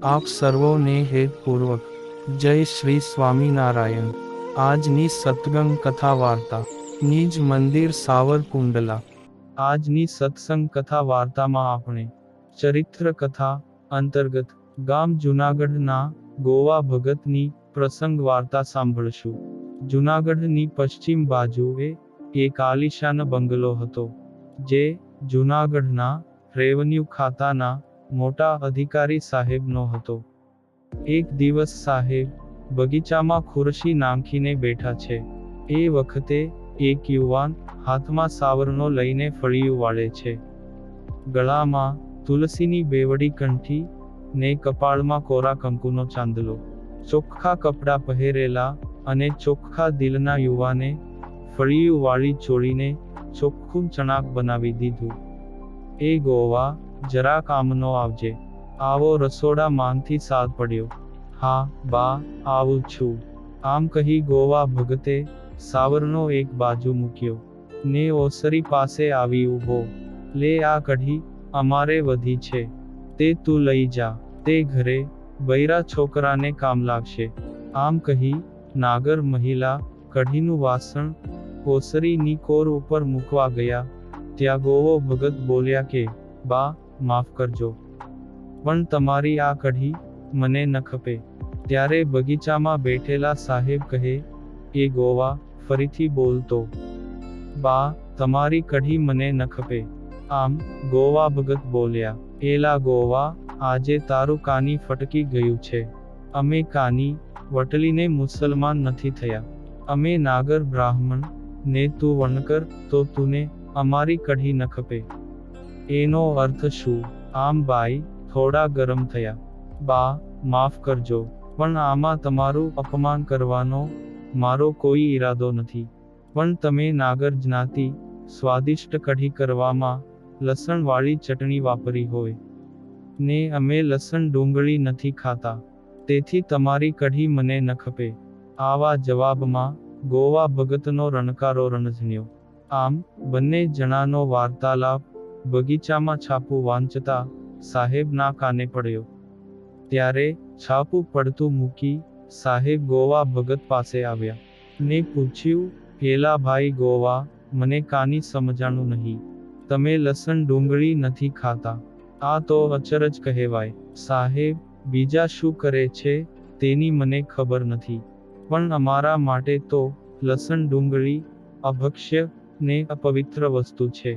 આપ સર્વોને હેતપૂર્વક જય શ્રી સ્વામિનારાયણ। આજની સત્સંગ કથા વાર્તા નિજ મંદિર સાવરકુંડલા। આજની સત્સંગ કથા વાર્તામાં આપણે ચરિત્ર કથા અંતર્ગત ગામ જૂનાગઢના ગોવા ભગતની પ્રસંગ વાર્તા સાંભળશું। જૂનાગઢની પશ્ચિમ બાજુએ એક આલિશાન બંગલો હતો, જે જૂનાગઢના રેવન્યુ ખાતાના મોટા અધિકારી સાહેબનો હતો। એક દિવસ સાહેબ બગીચામાં ખુરશી નાંખીને બેઠા છે। એ વખતે એક યુવાન હાથમાં સાવરનો લઈને ફળિયું વાળે છે। ગળામાં તુલસીની બેવડી કંઠી ને કપાળમાં કોરા કંકુનો ચાંદલો। ચોખ્ખા કપડાં પહેરેલા અને ચોખ્ખા દિલના યુવાને ફળિયું વાળી ચોળીને ચોખ્ખું ચણાક બનાવી દીધું। એ ગોવા, જરાક આમનો આવજે। આવો રસોડામાંથી સાદ પડ્યો। હા બા, આવું છું, આમ કહી ગોવા ભગતે સાવરનો એક બાજુ મૂક્યો ને ઓસરી પાસે આવી ઊભો। લે આ કઢી, અમારે વધી છે, તે તું લઈ જા, તે ઘરે બૈરા છોકરાને કામ લાગશે। આમ કહી નાગર મહિલા કઢીનું વાસણ ઓસરીની કોર ઉપર મૂકવા ગયા, ત્યાં ગોવો ભગત બોલ્યા કે બા, માફ કરજો, પણ તમારી આ કઢી મને ન ખપે। ત્યારે બગીચામાં બેઠેલા સાહેબ કહે, એ ગોવા, ફરીથી બોલતો। બા, તમારી કઢી મને ન ખપે। આમ ગોવા ભગત બોલ્યા, એલા ગોવા, આજે તારું કાની ફટકી ગયું છે। અમે કાની વટલીને મુસલમાન નથી થયા, અમે નાગર બ્રાહ્મણ ને તું વણકર, તો તુને અમારી કઢી ન ખપે, એનો અર્થ શું? આમ બાઈ થોડા ગરમ થયા। બા, માફ કરજો, પણ આમાં તમારું અપમાન કરવાનો મારો કોઈ ઈરાદો નથી, પણ તમે નાગર જ્ઞાતિ સ્વાદિષ્ટ કઢી કરવામાં લસણ વાળી ચટણી વાપરી હોય, ને અમે લસણ ડુંગળી નથી ખાતા, તેથી તમારી કઢી મને ન ખપે। આવા જવાબમાં ગોવા ભગતનો રણકારો રણઝણ્યો। આમ બંને જણાનો વાર્તાલાપ બગીચામાં છાપું વાંચતા સાહેબના કાને પડ્યો। ત્યારે છાપું પડતું મૂકી સાહેબ ગોવા ભગત પાસે આવ્યા ને પૂછ્યું, પેલા ભાઈ ગોવા, મને કાની સમજાણું નહીં, તમે લસણ ડુંગળી નથી ખાતા, આ તો અચરજ કહેવાય। સાહેબ બીજા શું કરે છે તેની મને ખબર નથી, પણ અમારા માટે તો લસણ ડુંગળી અભક્ષ્ય ને અપવિત્ર વસ્તુ છે।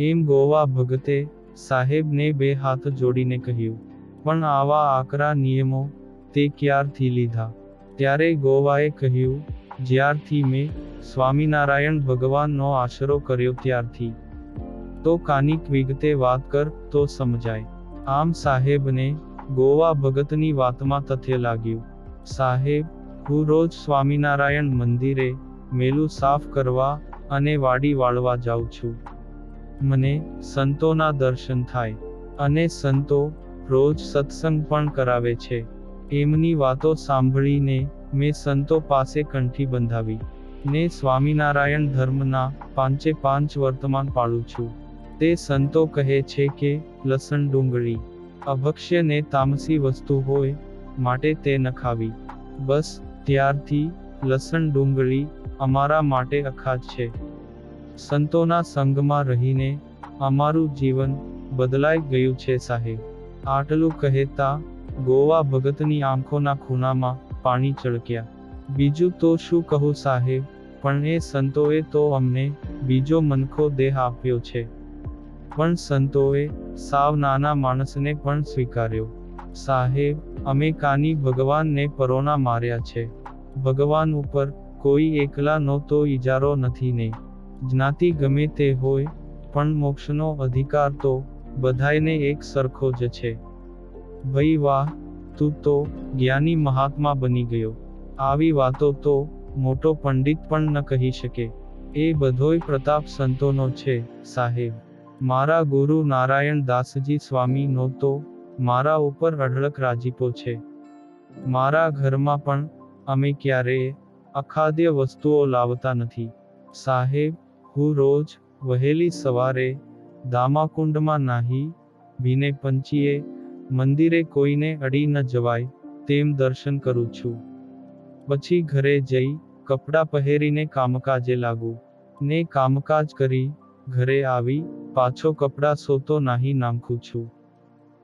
એમ ગોવા ભગતે સાહેબને બે હાથ જોડીને કહ્યું, પણ આવા આકરા નિયમો તે ક્યારથી લીધા? ત્યારે ગોવાએ કહ્યું, જ્યારથી મેં સ્વામિનારાયણ ભગવાનનો આશરો કર્યો ત્યારથી। તો કાનિક વિગતે વાત કર તો સમજાય। આમ સાહેબને ગોવા ભગતની વાતમાં તથ્ય લાગ્યું। સાહેબ, હું રોજ સ્વામિનારાયણ મંદિરે મેલું સાફ કરવા અને વાડી વાળવા જાઉં છું। મને સંતોના દર્શન થાય, અને સંતો રોજ સત્સંગ પણ કરાવે છે। એમની વાતો સાંભળીને મેં સંતો પાસે કંઠી બંધાવી, ને સ્વામિનારાયણ ધર્મના 5 વર્તમાન પાળું છું। તે સંતો કહે છે કે લસણ ડુંગળી અભક્ષ્ય ને તામસી વસ્તુ હોય, માટે તે ન ખાવી। બસ ત્યારથી લસણ ડુંગળી અમારા માટે અખાદ્ય છે। સંતોના સંગમાં રહીને અમારું જીવન બદલાઈ ગયું છે સાહેબ। આટલું કહેતા ગોવા ભગતની આંખોના ખૂણામાં પાણી ચળક્યા। બીજું તો શું કહું સાહેબ, પણ એ સંતોએ તો અમને બીજો મનખો દેહ આપ્યો છે, પણ સંતોએ સાવ નાના માણસને પણ સ્વીકાર્યો। સાહેબ, અમે કાની ભગવાનને પરોના માર્યા છે। ભગવાન ઉપર કોઈ એકલાનો તો ઈજારો નથી ને, જ્ઞાતિ ગમે તે હોય, પણ મોક્ષનો અધિકાર તો બધાયને એક સરખો જ છે। ભઈ વાહ, તું તો જ્ઞાની મહાત્મા બની ગયો। આવી વાતો તો મોટો પંડિત પણ ન કહી શકે। એ બધોય પ્રતાપ સંતોનો છે સાહેબ। મારા ગુરુ નારાયણ દાસજી સ્વામીનો તો મારા ઉપર અઢળક રાજીપો છે। મારા ઘરમાં પણ અમે ક્યારેય અખાદ્ય વસ્તુઓ લાવતા નથી। સાહેબ, હું રોજ વહેલી સવારે દામાકુંડમાં નાહી ભીને પંચીએ મંદિરે કોઈને અડી ન જવાય તેમ દર્શન કરું છું. પછી ઘરે જઈ કપડાં પહેરીને કામકાજે લાગુ. ને કામકાજ કરી ઘરે આવી પાછો કપડાં સોતો નાહી નાખું છું.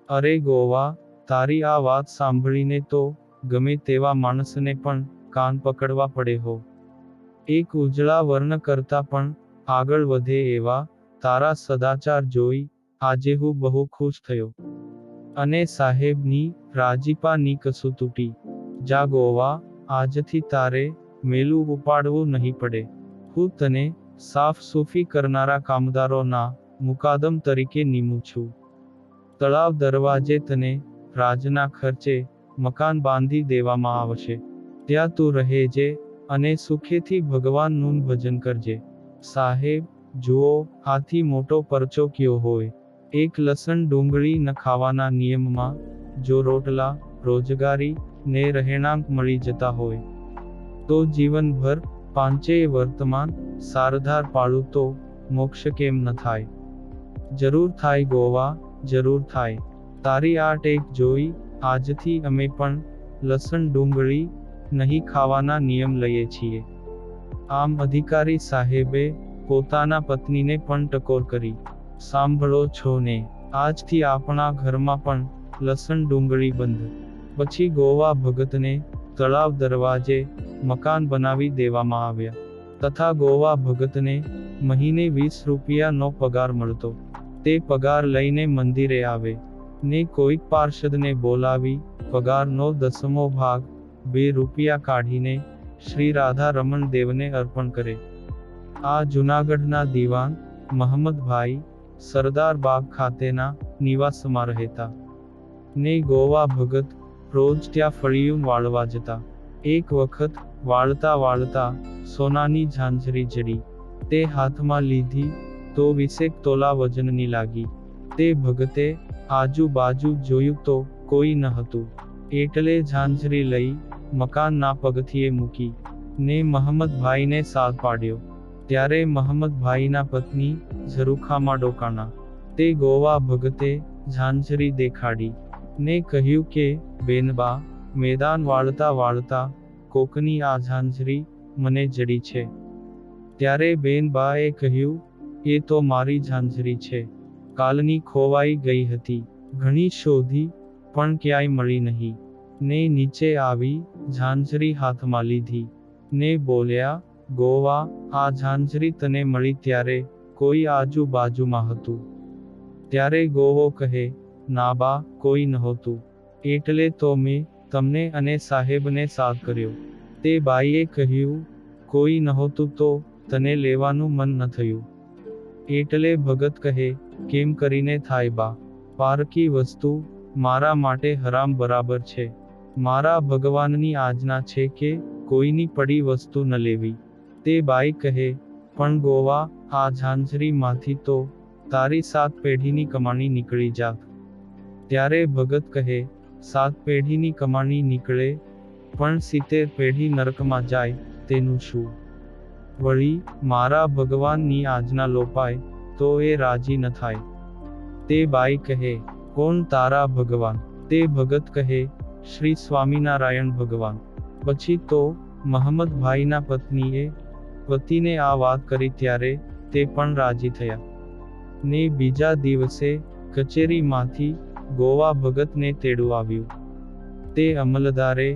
અરે ગોવા, તારી આ વાત સાંભળીને તો ગમે તેવા માણસને પણ કાન પકડવા પડે હો. એક ઉજળા વર્ણ કરતા પણ આગળ વધે એવા તારા સદાચાર જોઈ આજે હું બહુ ખુશ થયો. અને સાહેબની રાજીપાની કસુ તૂટી. જા ગોવા, આજથી તારે મેલું ઉપાડવું નહીં પડે. હું તને સાફ સૂફી કરનારા કામદારોના મુકાદમ તરીકે નિમું છું. તળાવ દરવાજે તને રાજના ખર્ચે મકાન બાંધી દેવામાં આવશે. ત્યાં તું રહેજે અને સુખેથી ભગવાનનું ભજન કરજે. સાહેબ, જુઓ, આથી મોટો પરચો કયો હોય. એક લસણ ડુંગળી ન ખાવાના નિયમમાં જો રોટલા, રોજગારી ને રહેણાંક મળી જતા હોય તો જીવનભર પાંચેય વર્તમાન સારધાર પાળું તો મોક્ષ કેમ ન થાય? જરૂર થાય ગોવા, જરૂર થાય. તારી આ ટેક જોઈ આજથી અમે પણ લસણ ડુંગળી નહીં ખાવાના નિયમ લઈએ છીએ. આમ અધિકારી સાહેબે પોતાના પત્નીને પણ ટકોર કરી. સાંભળો છો ને, આજથી આપણા ઘરમાં પણ લસણ ડુંગળી બંધ. પછી ગોવા ભગતને તળાવ દરવાજે મકાન બનાવી દેવામાં આવ્યા. તથા ગોવા ભગતને મહિને 20 રૂપિયાનો પગાર મળતો. તે પગાર લઈને મંદિરે આવે ને કોઈક પાર્ષદને બોલાવી પગારનો 10મો ભાગ 2 રૂપિયા કાઢીને શ્રી રાધા રમણ દેવને અર્પણ કરે. આ જૂનાગઢના દીવાન મહંમદભાઈ સરદાર બાગ ખાતેના નિવાસમાં રહેતા. ને ગોવા ભગત રોજ ત્યાં ફળિયું વાળવા જતા. એક વખત વાળતા વાળતા સોનાની ઝાંઝરી જડી. તે હાથમાં લીધી તો 20 તોલા વજનની લાગી. તે ભગતે આજુબાજુ જોયું તો કોઈ ન હતું. એટલે ઝાંઝરી લઈ મકાનના પગથિયે મૂકી ને મહંમદભાઈને સાદ પાડ્યો. ત્યારે મહંમદભાઈના પત્ની ઝરૂખામાં ડોકાણા. તે ગોવા ભગતે ઝાંઝરી દેખાડી ને કહ્યું કે બેનબા, મેદાન વાળતા વાળતા કોકની આ ઝાંઝરી મને જડી છે. ત્યારે બેનબાએ કહ્યું, એ તો મારી ઝાંઝરી છે. કાલની ખોવાઈ ગઈ હતી. ઘણી શોધી પણ ક્યાંય મળી નહીં. ને નીચે આવી ઝાંઝરી હાથમાં લીધી ને બોલ્યા, ગોવા, આ ઝાંઝરી તને મળી ત્યારે કોઈ આજુબાજુમાં હતું? ત્યારે ગોવો કહે, ના બા, કોઈ નહોતું. એટલે તો મેં તમને અને સાહેબને સાદ કર્યો. તે બાઈએ કહ્યું, કોઈ નહોતું તો તને લેવાનું મન ન થયું? એટલે ભગત કહે, કેમ કરીને થાય બા? પારકી વસ્તુ મારા માટે હરામ બરાબર છે. મારા ભગવાનની આજ્ઞા છે કે કોઈની પડી વસ્તુ ન લેવી. તે બાઈ કહે, પણ ગોવા, આ ઝાંઝરીમાંથી તો તારી 7 પેઢીની કમાણી નીકળી જાત. ત્યારે ભગત કહે, 7 પેઢીની કમાણી નીકળે પણ 70 પેઢી નરકમાં જાય તેનું શું? વળી મારા ભગવાનની આજ્ઞા લોપાય તો એ રાજી ન થાય. તે બાઈ કહે, કોણ તારા ભગવાન? તે ભગત કહે, શ્રી સ્વામિનારાયણ ભગવાન. પછી તો મહંમદભાઈના પત્નીએ પતિને આ વાત કરી ત્યારે તે પણ રાજી થયા. ને બીજા દિવસે કચેરીમાંથી ગોવા ભગતને તેડું આવ્યું. તે અમલદારે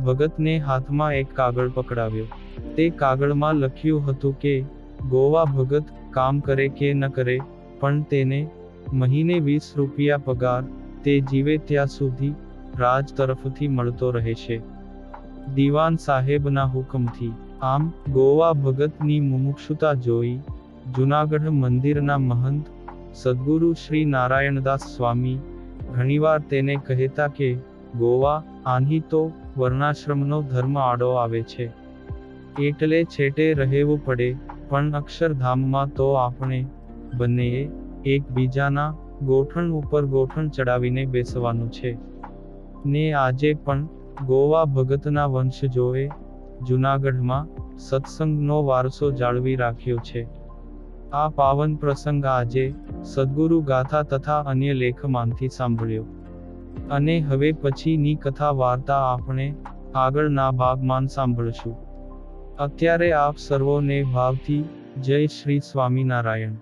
ભગતને હાથમાં એક કાગળ પકડાવ્યો. તે કાગળમાં લખ્યું હતું કે ગોવા ભગત કામ કરે કે ન કરે પણ તેને મહિને 20 રૂપિયા પગાર તે જીવે ત્યાં સુધી રાજ તરફથી મળતો રહેશે, દીવાન સાહેબના હુકમથી. આમ ગોવા ભગતની મુમુક્ષુતા જોઈ જૂનાગઢ મંદિરના મહંત સદ્ગુરુ શ્રી નારાયણદાસ સ્વામી ઘણીવાર તેને કહેતા કે ગોવા, આની તો વર્ણાશ્રમનો ધર્મ આડો આવે છે. એટલે છેટે રહેવું પડે, પણ અક્ષરધામમાં તો આપણે બંનેએ એકબીજાના ગોઠણ ઉપર ગોઠણ ચડાવીને બેસવાનું છે. ને આજે પણ ગોવા ભગતના વંશજોએ જૂનાગઢમાં સત્સંગનો વારસો જાળવી રાખ્યો છે. આ પાવન પ્રસંગ આજે સદ્ગુરુ ગાથા તથા અન્ય લેખમાંથી સાંભળ્યો. અને હવે પછીની કથા વાર્તા આપણે આગળના ભાગમાં સાંભળશું. અત્યારે આપ સર્વોને ભાવથી જય શ્રી સ્વામિનારાયણ.